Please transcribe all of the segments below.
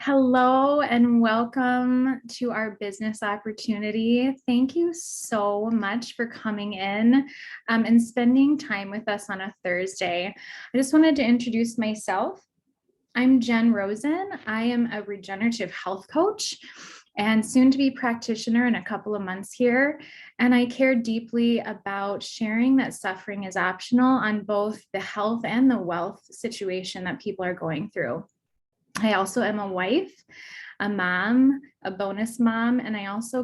Hello and welcome to our business opportunity. Thank you so much for coming in and spending time with us on a Thursday. I just wanted to introduce myself. I'm Jen Rosen. I am a regenerative health coach and soon to be practitioner in a couple of months here. And I care deeply about sharing that suffering is optional on both the health and the wealth situation that people are going through. I also am a wife, a mom, a bonus mom, and I also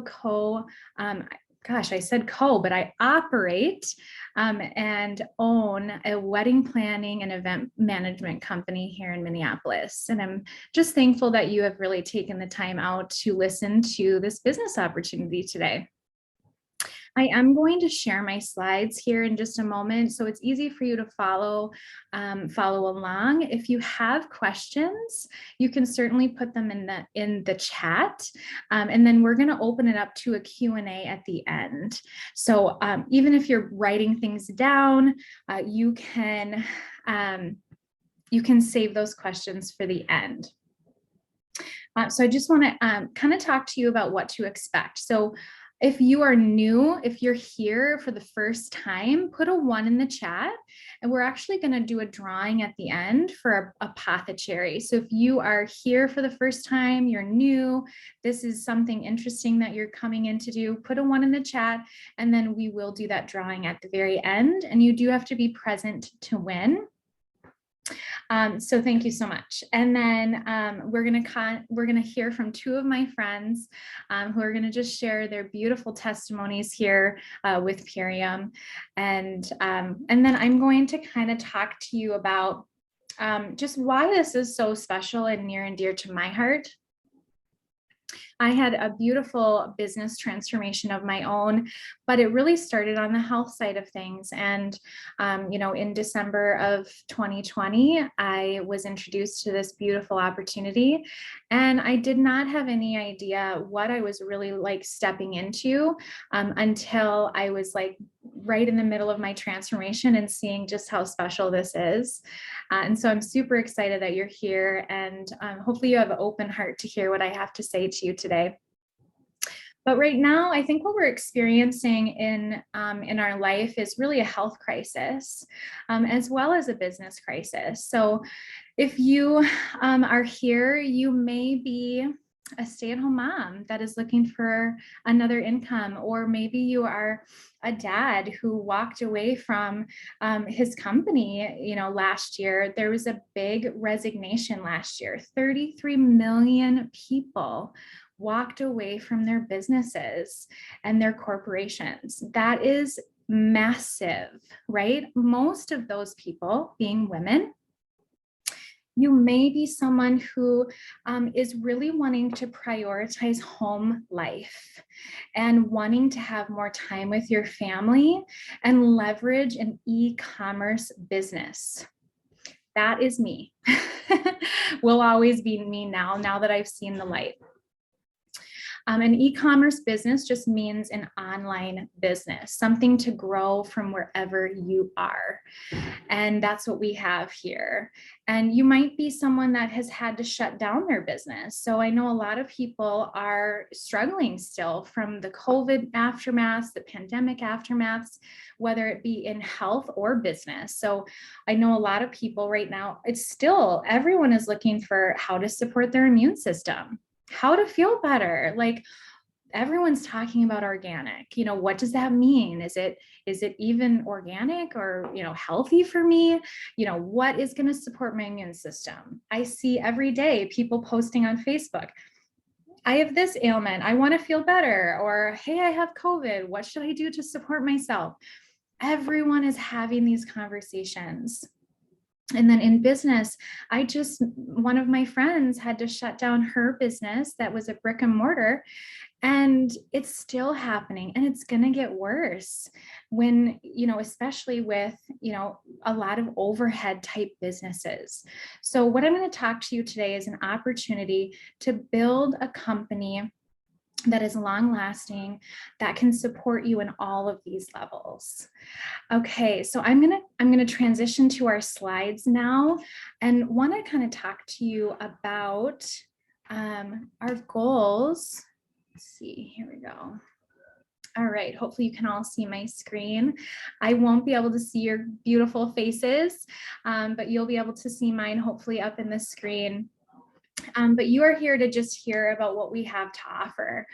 I said but I operate and own a wedding planning and event management company here in Minneapolis. And I'm just thankful that you have really taken the time out to listen to this business opportunity today. I am going to share my slides here in just a moment, so it's easy for you to follow along. If you have questions, you can certainly put them in the chat, and then we're going to open it up to a Q&A at the end. So even if you're writing things down, you can save those questions for the end. So I just want to kind of talk to you about what to expect. So if you are new, if you're here for the first time, put a 1 in the chat, and we're actually going to do a drawing at the end for a apothecary. So if you are here for the first time, you're new, this is something interesting that you're coming in to do, put a 1 in the chat, and then we will do that drawing at the very end. And you do have to be present to win. So thank you so much. And then we're gonna hear from 2 of my friends who are gonna just share their beautiful testimonies here with Purium. And then I'm going to kind of talk to you about just why this is so special and near and dear to my heart. I had a beautiful business transformation of my own, but it really started on the health side of things. And, in December of 2020, I was introduced to this beautiful opportunity, and I did not have any idea what I was really like stepping into until I was like right in the middle of my transformation and seeing just how special this is. And so I'm super excited that you're here, and hopefully you have an open heart to hear what I have to say to you today. But right now, I think what we're experiencing in our life is really a health crisis, as well as a business crisis. So if you are here, you may be a stay-at-home mom that is looking for another income, or maybe you are a dad who walked away from his company, last year. There was a big resignation last year. 33 million people walked away from their businesses and their corporations. That is massive, right? Most of those people being women. You may be someone who is really wanting to prioritize home life and wanting to have more time with your family and leverage an e-commerce business. That is me. Will always be me now that I've seen the light. An e-commerce business just means an online business, something to grow from wherever you are. And that's what we have here. And you might be someone that has had to shut down their business. So I know a lot of people are struggling still from the COVID aftermaths, the pandemic aftermaths, whether it be in health or business. So I know a lot of people right now, everyone is looking for how to support their immune system, how to feel better. Like everyone's talking about organic. What does that mean? Is it even organic or, healthy for me? What is going to support my immune system? I see every day people posting on Facebook, I have this ailment, I want to feel better, or hey, I have COVID, what should I do to support myself? Everyone is having these conversations. And then in business, one of my friends had to shut down her business that was a brick and mortar, and it's still happening, and it's going to get worse when, especially with, a lot of overhead type businesses. So what I'm going to talk to you today is an opportunity to build a company that is long lasting, that can support you in all of these levels. Okay, so I'm gonna transition to our slides now, and want to kind of talk to you about Our goals, let's see, here we go. All right, hopefully you can all see my screen. I won't be able to see your beautiful faces, but you'll be able to see mine hopefully up in the screen. But you are here to just hear about what we have to offer.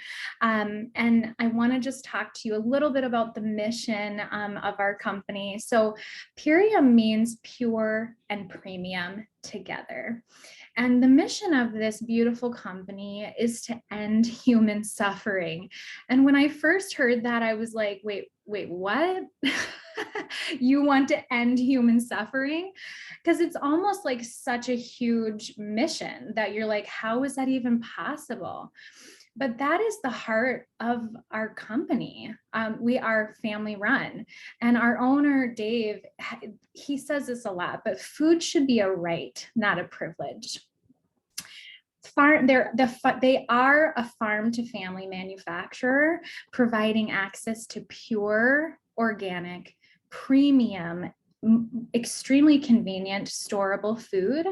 And I want to just talk to you a little bit about the mission of our company. So Purium means pure and premium together. And the mission of this beautiful company is to end human suffering. And when I first heard that, I was like, wait, what? You want to end human suffering? Because it's almost like such a huge mission that you're like, how is that even possible? But that is the heart of our company. We are family run, and our owner, Dave, he says this a lot, but food should be a right, not a privilege. They are a farm to family manufacturer, providing access to pure, organic, premium, extremely convenient, storable food.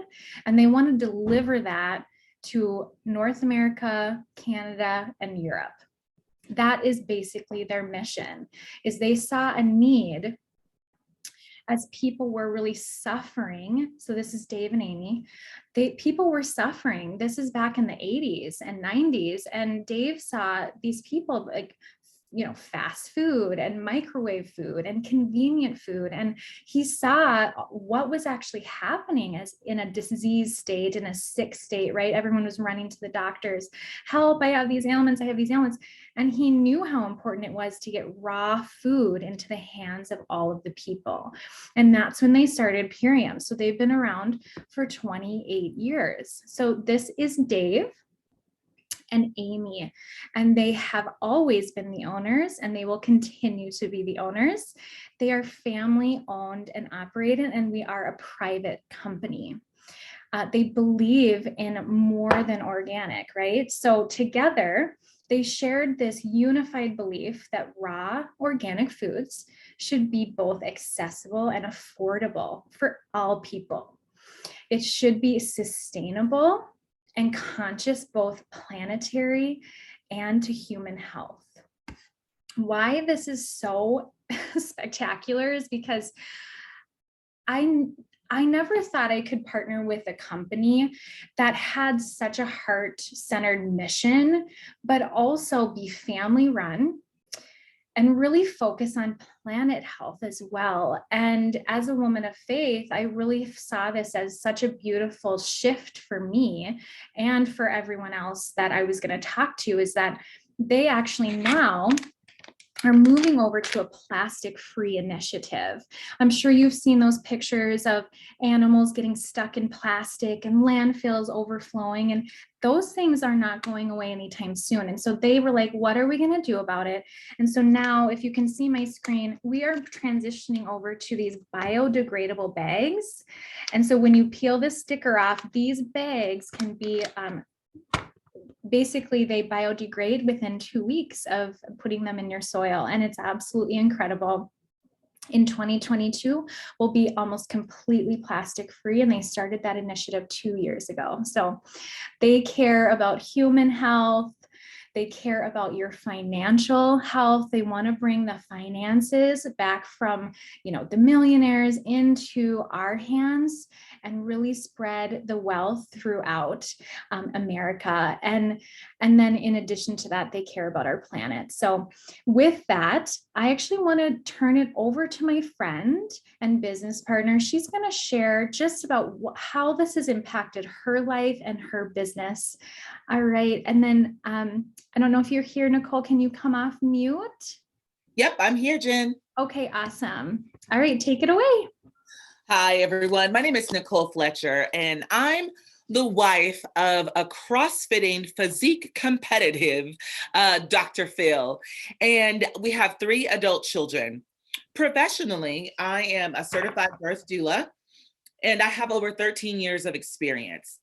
And they want to deliver that to North America, Canada, and Europe. That is basically their mission, is they saw a need as people were really suffering. So this is Dave and Amy. People were suffering. This is back in the 80s and 90s. And Dave saw these people like, fast food and microwave food and convenient food. And he saw what was actually happening as in a disease state, in a sick state, right? Everyone was running to the doctors. Help, I have these ailments, I have these ailments. And he knew how important it was to get raw food into the hands of all of the people. And that's when they started Purium. So they've been around for 28 years. So this is Dave and Amy, and they have always been the owners, and they will continue to be the owners. They are family owned and operated, and we are a private company. They believe in more than organic, right? So together, they shared this unified belief that raw organic foods should be both accessible and affordable for all people. It should be sustainable and conscious, both planetary and to human health. Why this is so spectacular is because I never thought I could partner with a company that had such a heart-centered mission, but also be family run and really focus on planet health as well. And as a woman of faith, I really saw this as such a beautiful shift for me and for everyone else that I was going to talk to, is that they actually now are moving over to a plastic-free initiative. I'm sure you've seen those pictures of animals getting stuck in plastic and landfills overflowing, and those things are not going away anytime soon. And so they were like, what are we going to do about it? And so now, if you can see my screen, we are transitioning over to these biodegradable bags. And so when you peel this sticker off, these bags can be basically they biodegrade within 2 weeks of putting them in your soil, and it's absolutely incredible. In 2022, we'll be almost completely plastic free, and they started that initiative 2 years ago. So they care about human health. They care about your financial health. They want to bring the finances back from, the millionaires into our hands and really spread the wealth throughout America. And then in addition to that, they care about our planet. So with that, I actually want to turn it over to my friend and business partner. She's going to share just about how this has impacted her life and her business. All right. And then I don't know if you're here, Nicole, can you come off mute? Yep, I'm here, Jen. Okay, awesome. All right, take it away. Hi, everyone. My name is Nicole Fletcher, and I'm the wife of a CrossFitting, physique competitive Dr. Phil. And we have 3 adult children. Professionally, I am a certified birth doula, and I have over 13 years of experience.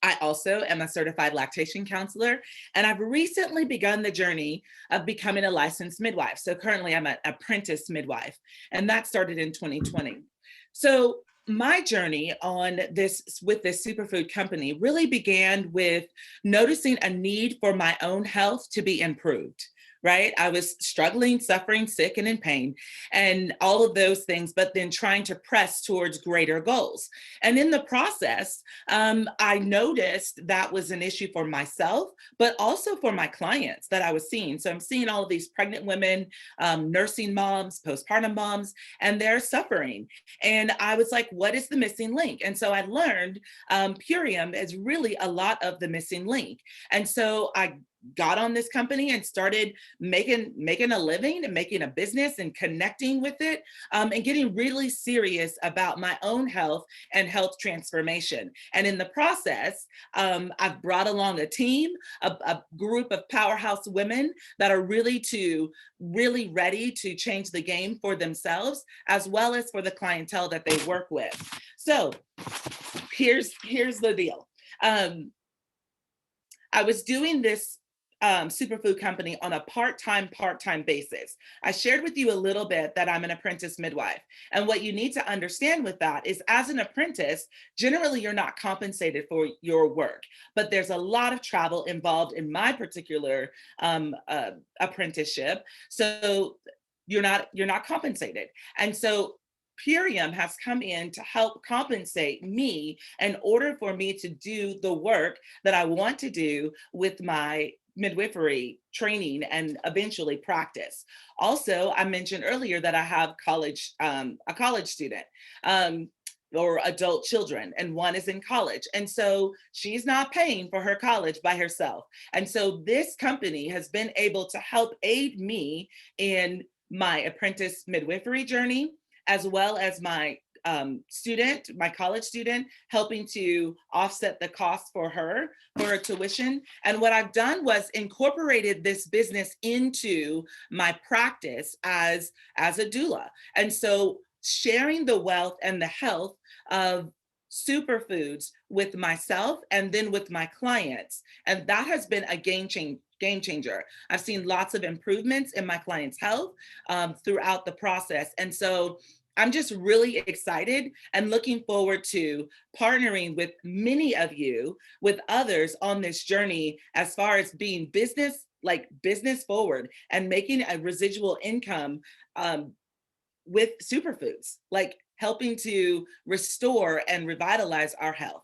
I also am a certified lactation counselor, and I've recently begun the journey of becoming a licensed midwife. So currently I'm an apprentice midwife, and that started in 2020. So my journey on this with this superfood company really began with noticing a need for my own health to be improved. Right? I was struggling, suffering, sick, and in pain, and all of those things, but then trying to press towards greater goals. And in the process, I noticed that was an issue for myself, but also for my clients that I was seeing. So I'm seeing all of these pregnant women, nursing moms, postpartum moms, and they're suffering. And I was like, what is the missing link? And so I learned Purium is really a lot of the missing link. And so I got on this company and started making a living and making a business and connecting with it, and getting really serious about my own health and health transformation. And in the process, I've brought along a team, a group of powerhouse women that are really ready to change the game for themselves, as well as for the clientele that they work with. So here's the deal. I was doing this superfood company on a part-time basis. I shared with you a little bit that I'm an apprentice midwife. And what you need to understand with that is, as an apprentice, generally you're not compensated for your work, but there's a lot of travel involved in my particular apprenticeship. So you're not compensated. And so Purium has come in to help compensate me in order for me to do the work that I want to do with my midwifery training and eventually practice. Also, I mentioned earlier that I have a college student, or adult children, and one is in college. And so she's not paying for her college by herself. And so this company has been able to help aid me in my apprentice midwifery journey, as well as my college student, helping to offset the cost for her tuition. And what I've done was incorporated this business into my practice as a doula. And so sharing the wealth and the health of superfoods with myself and then with my clients. And that has been a game changer. I've seen lots of improvements in my clients' health throughout the process. And so I'm just really excited and looking forward to partnering with many of you, with others on this journey, as far as being business forward and making a residual income with superfoods, like helping to restore and revitalize our health.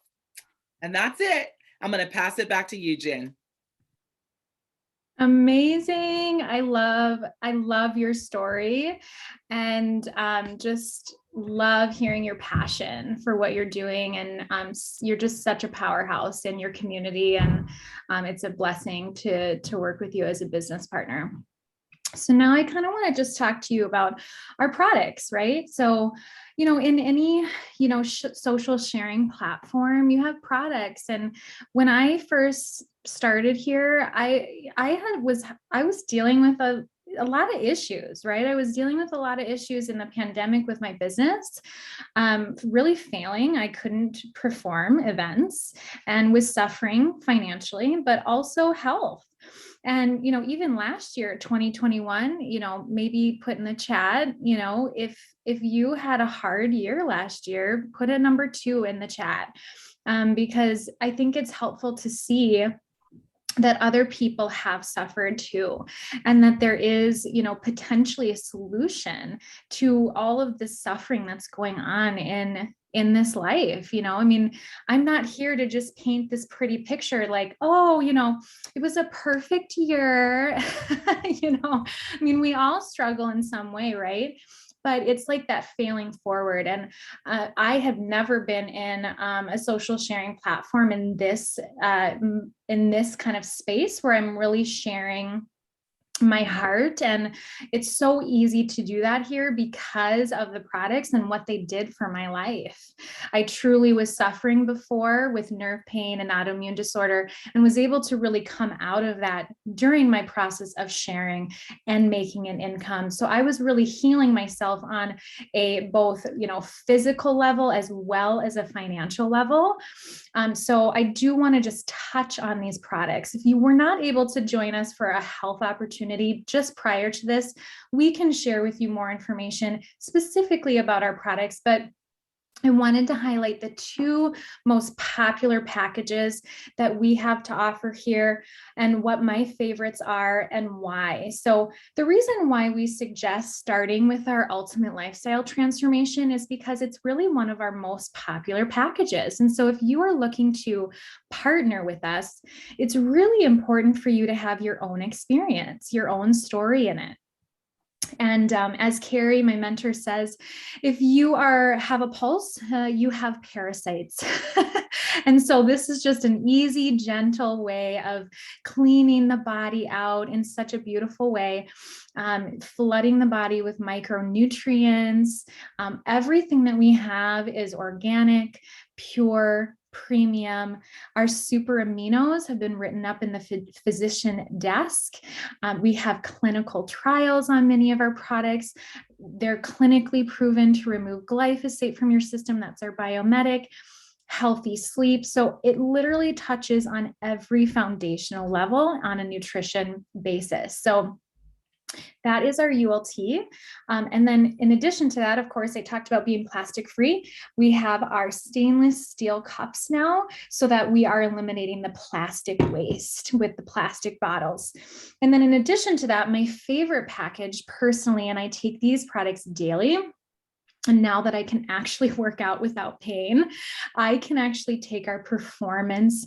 And that's it. I'm going to pass it back to you, Jen. Amazing. I love your story, and just love hearing your passion for what you're doing. And you're just such a powerhouse in your community, and it's a blessing to work with you as a business partner. So now I kind of want to just talk to you about our products, right? So, in any, social sharing platform, you have products. And when I first started here, I was dealing with a lot of issues, right? I was dealing with a lot of issues in the pandemic with my business, really failing. I couldn't perform events and was suffering financially, but also health. And, even last year, 2021, maybe put in the chat, if you had a hard year last year, put a number 2 in the chat, because I think it's helpful to see that other people have suffered too, and that there is, potentially a solution to all of this suffering that's going on in this life. I'm not here to just paint this pretty picture like, oh, it was a perfect year. We all struggle in some way, right? But it's like that failing forward. And I have never been in a social sharing platform in this kind of space where I'm really sharing my heart. And it's so easy to do that here because of the products and what they did for my life. I truly was suffering before with nerve pain and autoimmune disorder, and was able to really come out of that during my process of sharing and making an income. So I was really healing myself on a both, physical level as well as a financial level. So I do want to just touch on these products. If you were not able to join us for a health opportunity just prior to this, we can share with you more information specifically about our products. But I wanted to highlight the two most popular packages that we have to offer here and what my favorites are and why. So the reason why we suggest starting with our Ultimate Lifestyle Transformation is because it's really one of our most popular packages. And so if you are looking to partner with us, it's really important for you to have your own experience, your own story in it. And as Carrie, my mentor, says, if you have a pulse, you have parasites. And so this is just an easy, gentle way of cleaning the body out in such a beautiful way, flooding the body with micronutrients. Everything that we have is organic, pure, premium. Our super aminos have been written up in the physician desk. We have clinical trials on many of our products. They're clinically proven to remove glyphosate from your system. That's our biomedic. Healthy sleep. So it literally touches on every foundational level on a nutrition basis. So that is our ULT. And then in addition to that, of course, I talked about being plastic free. We have our stainless steel cups now so that we are eliminating the plastic waste with the plastic bottles. And then in addition to that, my favorite package personally, and I take these products daily, and now that I can actually work out without pain, I can actually take our performance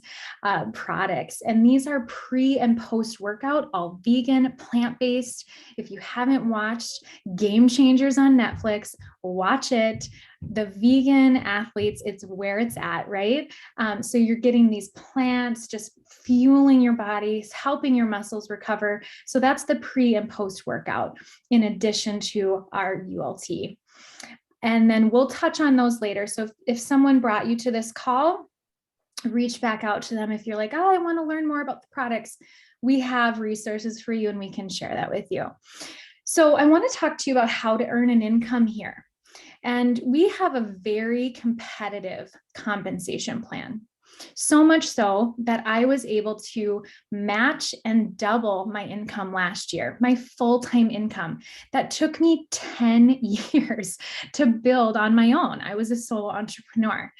products. And these are pre and post workout, all vegan, plant-based. If you haven't watched Game Changers on Netflix, watch it. The vegan athletes, it's where it's at, right? So you're getting these plants just fueling your body, helping your muscles recover. So that's the pre and post workout in addition to our ULT. And then we'll touch on those later. So if someone brought you to this call, reach back out to them. If you're like, oh, I want to learn more about the products, we have resources for you and we can share that with you. So I want to talk to you about how to earn an income here. And we have a very competitive compensation plan. So much so that I was able to match and double my income last year, my full-time income. That took me 10 years to build on my own. I was a solo entrepreneur.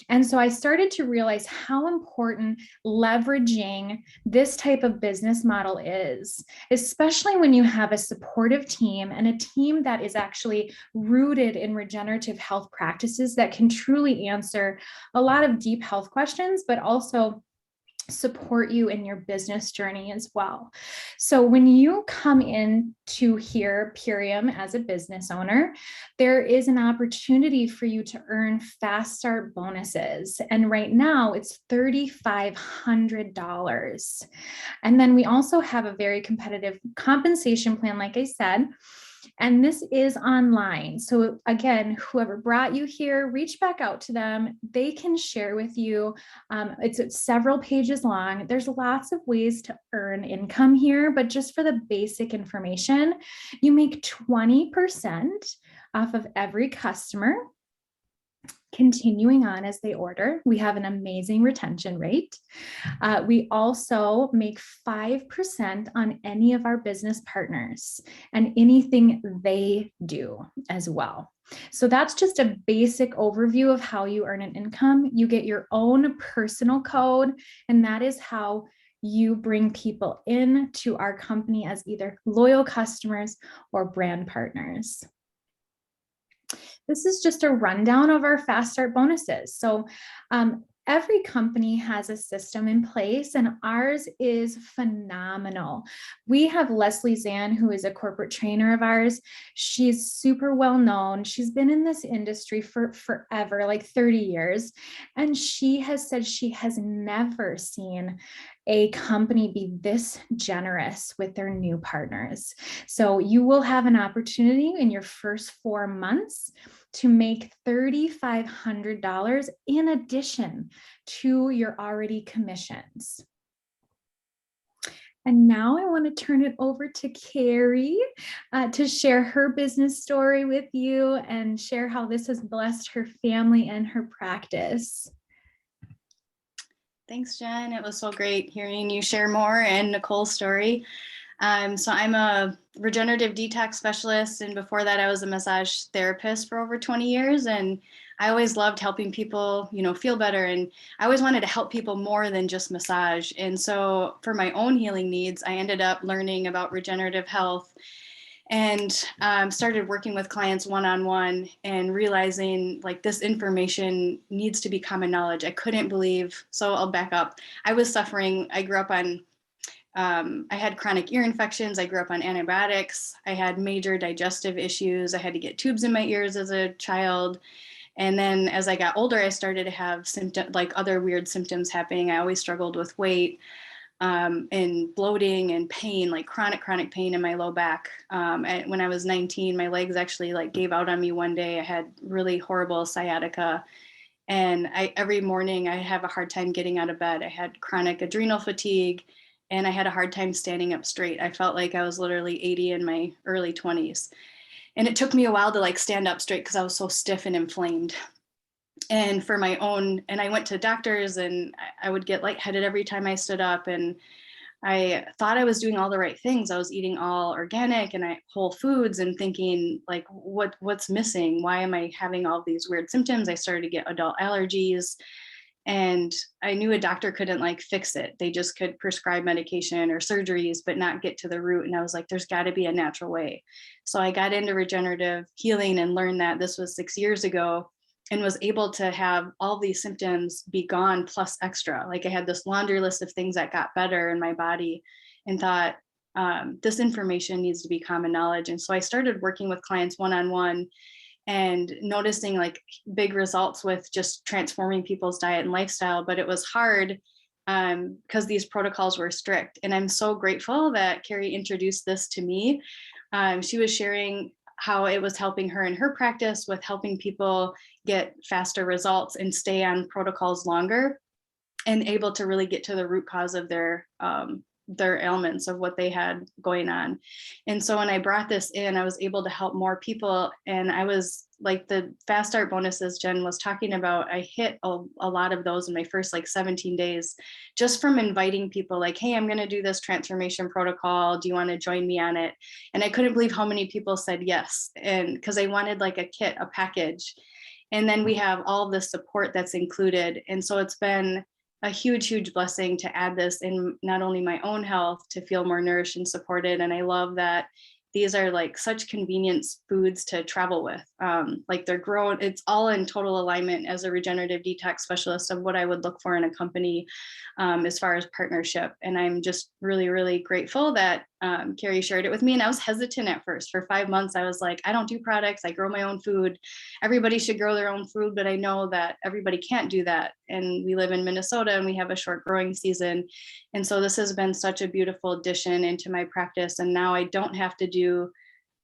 And so I started to realize how important leveraging this type of business model is, especially when you have a supportive team and a team that is actually rooted in regenerative health practices that can truly answer a lot of deep health questions, but also support you in your business journey as well. So when you come in to here, Purium, as a business owner, there is an opportunity for you to earn fast start bonuses. And right now it's $3,500. And then we also have a very competitive compensation plan, like I said. And this is online. So again, whoever brought you here, reach back out to them. They can share with you. It's several pages long. There's lots of ways to earn income here, but just for the basic information, you make 20% off of every customer. Continuing on as they order, we have an amazing retention rate. We also make 5% on any of our business partners and anything they do as well. So that's just a basic overview of how you earn an income. You get your own personal code, and that is how you bring people in to our company as either loyal customers or brand partners. This is just a rundown of our fast start bonuses. So every company has a system in place, and ours is phenomenal. We have Leslie Zan, who is a corporate trainer of ours. She's super well known. She's been in this industry for forever, like 30 years. And she has said she has never seen a company be this generous with their new partners. So you will have an opportunity in your first 4 months to make $3,500 in addition to your already commissions. And now I want to turn it over to Carrie to share her business story with you and share how this has blessed her family and her practice. Thanks, Jen. It was so great hearing you share more and Nicole's story. So I'm a regenerative detox specialist, and before that I was a massage therapist for over 20 years, and I always loved helping people, feel better. And I always wanted to help people more than just massage. And so for my own healing needs, I ended up learning about regenerative health and started working with clients one-on-one and realizing like this information needs to be common knowledge. I couldn't believe, so I'll back up. I was suffering, I grew up on, I had chronic ear infections. I grew up on antibiotics. I had major digestive issues. I had to get tubes in my ears as a child. And then as I got older, I started to have symptoms, like other weird symptoms happening. I always struggled with weight and bloating and pain, like chronic pain in my low back. When I was 19, my legs actually like gave out on me one day. I had really horrible sciatica. And every morning I have a hard time getting out of bed. I had chronic adrenal fatigue and I had a hard time standing up straight. I felt like I was literally 80 in my early 20s. And it took me a while to like stand up straight because I was so stiff and inflamed. And for my own, and I went to doctors and I would get lightheaded every time I stood up. And I thought I was doing all the right things. I was eating all organic and whole foods and thinking like, what's missing? Why am I having all these weird symptoms? I started to get adult allergies. And I knew a doctor couldn't like fix it. They just could prescribe medication or surgeries, but not get to the root. And I was like, there's got to be a natural way. So I got into regenerative healing and learned that this was 6 years ago and was able to have all these symptoms be gone plus extra. Like I had this laundry list of things that got better in my body and thought, this information needs to be common knowledge. And so I started working with clients one-on-one and noticing like big results with just transforming people's diet and lifestyle. But it was hard because these protocols were strict. And I'm so grateful that Carrie introduced this to me. She was sharing how it was helping her in her practice with helping people get faster results and stay on protocols longer and able to really get to the root cause of their ailments, of what they had going on. And so when I brought this in, I was able to help more people. And I was like the fast start bonuses Jen was talking about, I hit a lot of those in my first like 17 days, just from inviting people like, hey, I'm going to do this transformation protocol. Do you want to join me on it? And I couldn't believe how many people said yes. And because they wanted like a kit, a package. And then we have all the support that's included. And so it's been a huge blessing to add this in not only my own health to feel more nourished and supported. And I love that these are like such convenience foods to travel with. Like they're grown, it's all in total alignment as a regenerative detox specialist of what I would look for in a company as far as partnership. And I'm just really grateful that Carrie shared it with me. And I was hesitant at first. For 5 months, I was like, I don't do products. I grow my own food. Everybody should grow their own food, but I know that everybody can't do that. And we live in Minnesota and we have a short growing season. And so this has been such a beautiful addition into my practice. And now I don't have to do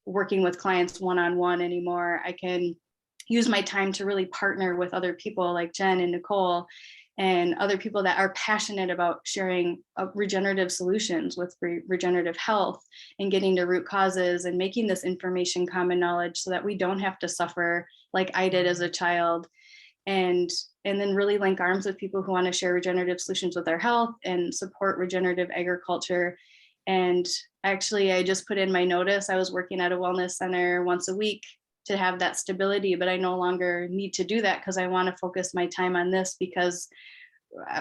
working with clients one-on-one anymore. I can use my time to really partner with other people like Jen and Nicole and other people that are passionate about sharing regenerative solutions with regenerative health and getting to root causes and making this information common knowledge so that we don't have to suffer like I did as a child. And then really link arms with people who want to share regenerative solutions with their health and support regenerative agriculture. And actually, I just put in my notice. I was working at a wellness center once a week to have that stability, but I no longer need to do that because I want to focus my time on this because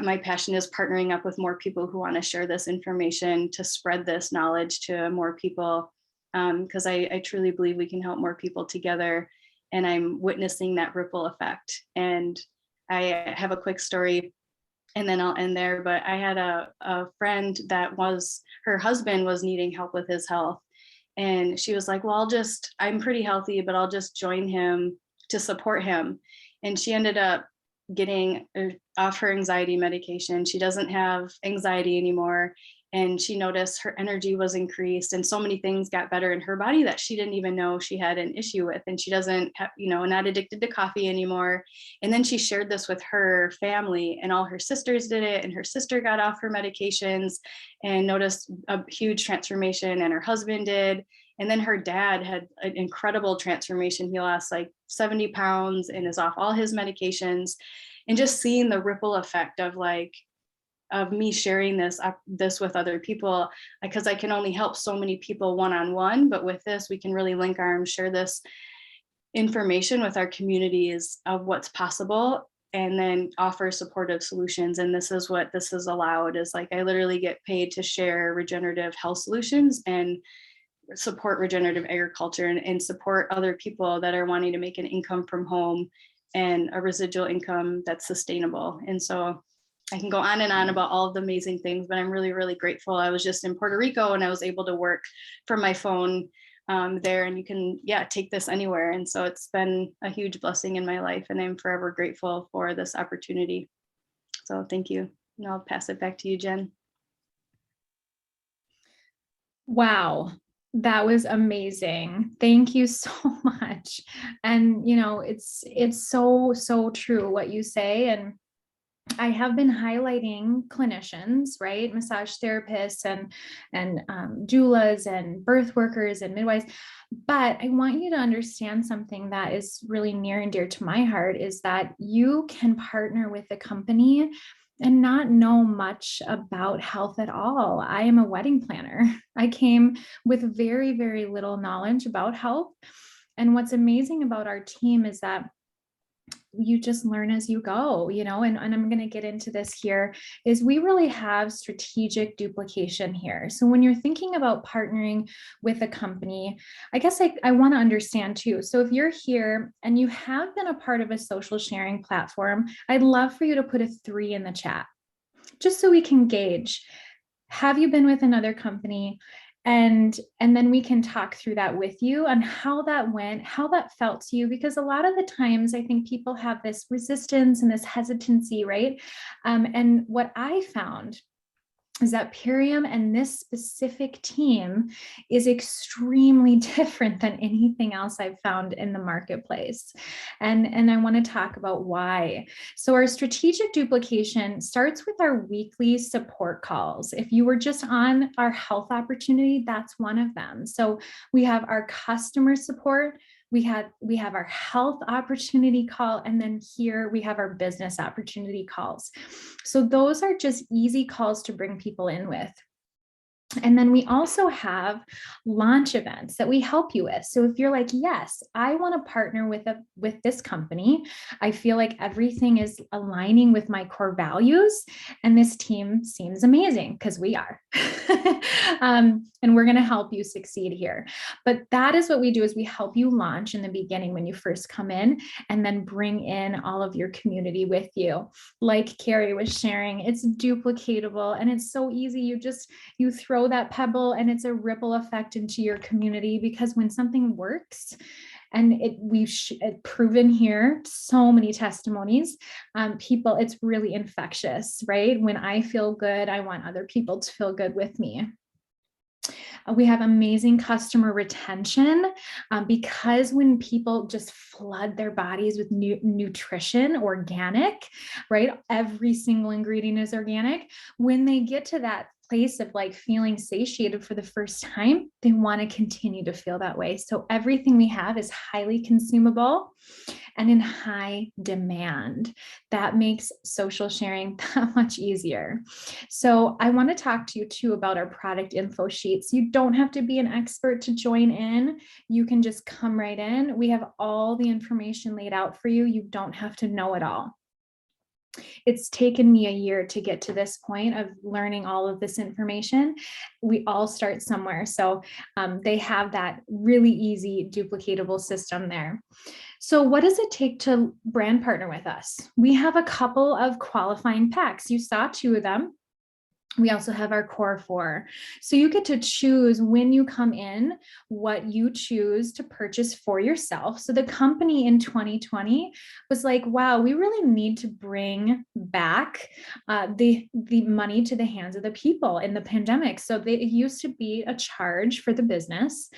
my passion is partnering up with more people who want to share this information to spread this knowledge to more people because I truly believe we can help more people together. And I'm witnessing that ripple effect. And I have a quick story and then I'll end there. But I had a friend that her husband was needing help with his health. And she was like, well, I'm pretty healthy, but I'll just join him to support him. And she ended up getting off her anxiety medication. She doesn't have anxiety anymore. And she noticed her energy was increased and so many things got better in her body that she didn't even know she had an issue with. And she doesn't have, not addicted to coffee anymore. And then she shared this with her family and all her sisters did it. And her sister got off her medications and noticed a huge transformation and her husband did. And then her dad had an incredible transformation. He lost like 70 pounds and is off all his medications. And just seeing the ripple effect of me sharing this with other people, because I can only help so many people one-on-one, but with this, we can really link arms, share this information with our communities of what's possible, and then offer supportive solutions. And this is what this is allowed, is like I literally get paid to share regenerative health solutions and support regenerative agriculture, and support other people that are wanting to make an income from home and a residual income that's sustainable. And so I can go on and on about all of the amazing things, but I'm really, really grateful. I was just in Puerto Rico and I was able to work from my phone there, and you can, take this anywhere. And so it's been a huge blessing in my life, and I'm forever grateful for this opportunity. So thank you. And I'll pass it back to you, Jen. Wow, that was amazing. Thank you so much. And it's so true what you say. And I have been highlighting clinicians, right? Massage therapists and doulas and birth workers and midwives. But I want you to understand something that is really near and dear to my heart, is that you can partner with a company and not know much about health at all. I am a wedding planner. I came with very, very little knowledge about health. And what's amazing about our team is that you just learn as you go, and I'm going to get into this here, is we really have strategic duplication here. So when you're thinking about partnering with a company, I guess I want to understand too. So if you're here and you have been a part of a social sharing platform, I'd love for you to put a 3 in the chat, just so we can gauge, have you been with another company? And then we can talk through that with you on how that went, how that felt to you, because a lot of the times I think people have this resistance and this hesitancy, right? And what I found is that Purium and this specific team is extremely different than anything else I've found in the marketplace. And I want to talk about why. So our strategic duplication starts with our weekly support calls. If you were just on our health opportunity, that's one of them. So we have our customer support, we have our health opportunity call, and then here we have our business opportunity calls. So those are just easy calls to bring people in with. And then we also have launch events that we help you with. So if you're like, yes, I want to partner with this company, I feel like everything is aligning with my core values, and this team seems amazing, because we are. And we're going to help you succeed here. But that is what we do, is we help you launch in the beginning when you first come in, and then bring in all of your community with you. Like Carrie was sharing, it's duplicatable and it's so easy. You throw that pebble and it's a ripple effect into your community, because when something works, and we've proven here so many testimonies, people, it's really infectious, right? When I feel good, I want other people to feel good with me. We have amazing customer retention, because when people just flood their bodies with nutrition, organic, right? Every single ingredient is organic. When they get to that place of like feeling satiated for the first time, they want to continue to feel that way. So everything we have is highly consumable and in high demand. That makes social sharing that much easier. So I want to talk to you too about our product info sheets. You don't have to be an expert to join in. You can just come right in. We have all the information laid out for you. You don't have to know it all. It's taken me a year to get to this point of learning all of this information. We all start somewhere. So they have that really easy duplicatable system there. So what does it take to brand partner with us? We have a couple of qualifying packs. You saw 2 of them. We also have our core 4. So you get to choose when you come in what you choose to purchase for yourself. So the company in 2020 was like, wow, we really need to bring back the money to the hands of the people in the pandemic. So it used to be a charge for the business.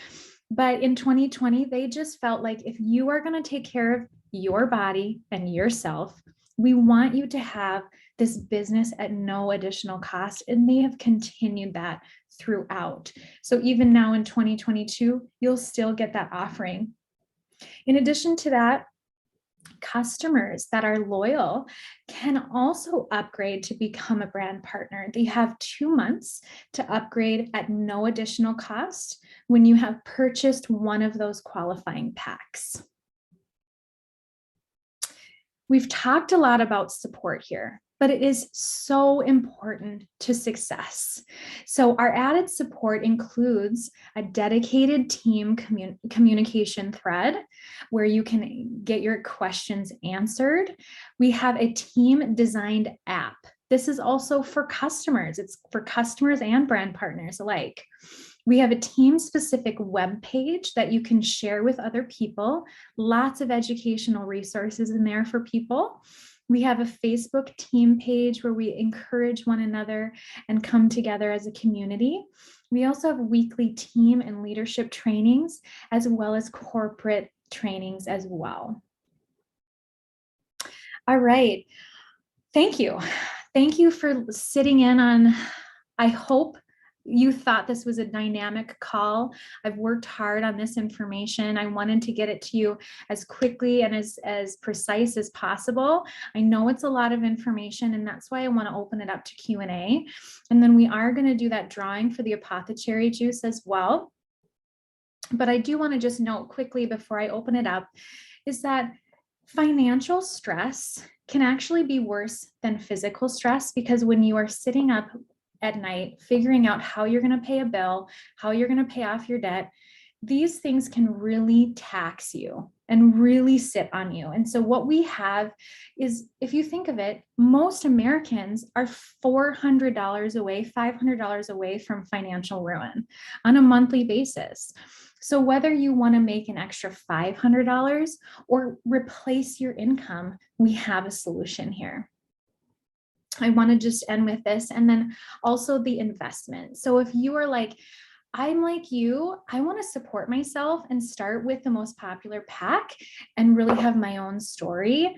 But in 2020, they just felt like, if you are going to take care of your body and yourself, we want you to have this business at no additional cost. And they have continued that throughout. So even now in 2022, you'll still get that offering. In addition to that, customers that are loyal can also upgrade to become a brand partner. They have 2 months to upgrade at no additional cost when you have purchased one of those qualifying packs. We've talked a lot about support here, but it is so important to success. So our added support includes a dedicated team communication thread where you can get your questions answered. We have a team designed app. This is also for customers. It's for customers and brand partners alike. We have a team-specific web page that you can share with other people. Lots of educational resources in there for people. We have a Facebook team page where we encourage one another and come together as a community. We also have weekly team and leadership trainings, as well as corporate trainings as well. All right. Thank you. Thank you for sitting in on, I hope you thought this was a dynamic call. I've worked hard on this information. I wanted to get it to you as quickly and as precise as possible. I know it's a lot of information, and that's why I want to open it up to Q&A. And then we are going to do that drawing for the apothecary juice as well. But I do want to just note quickly before I open it up is that financial stress can actually be worse than physical stress, because when you are sitting up at night, figuring out how you're going to pay a bill, how you're going to pay off your debt, these things can really tax you and really sit on you. And so what we have is, if you think of it, most Americans are $400 away, $500 away from financial ruin on a monthly basis. So whether you want to make an extra $500 or replace your income, we have a solution here. I want to just end with this, and then also the investment. So if you are like, I'm like you, I want to support myself and start with the most popular pack and really have my own story.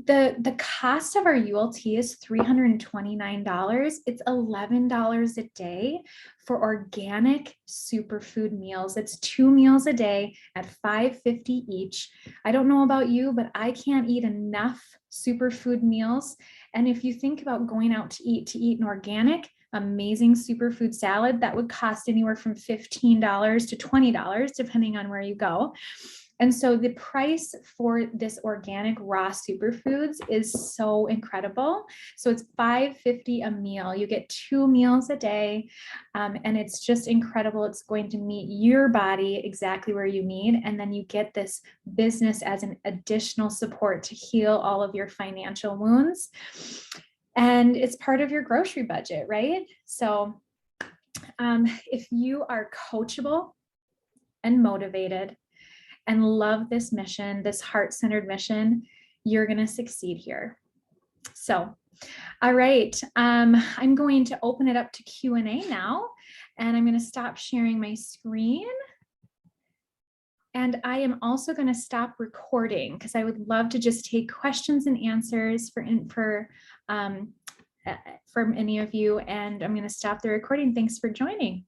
The cost of our ULT is $329. It's $11 a day for organic superfood meals. It's 2 meals a day at $5.50 each. I don't know about you, but I can't eat enough superfood meals. And if you think about going out to eat an organic, amazing superfood salad, that would cost anywhere from $15 to $20, depending on where you go. And so the price for this organic raw superfoods is so incredible. So it's $5.50 a meal. You get 2 meals a day, and it's just incredible. It's going to meet your body exactly where you need. And then you get this business as an additional support to heal all of your financial wounds. And it's part of your grocery budget, right? So if you are coachable and motivated and love this mission, this heart-centered mission, you're going to succeed here. So, all right, I'm going to open it up to Q&A now, and I'm going to stop sharing my screen. And I am also going to stop recording because I would love to just take questions and answers from any of you. And I'm going to stop the recording. Thanks for joining.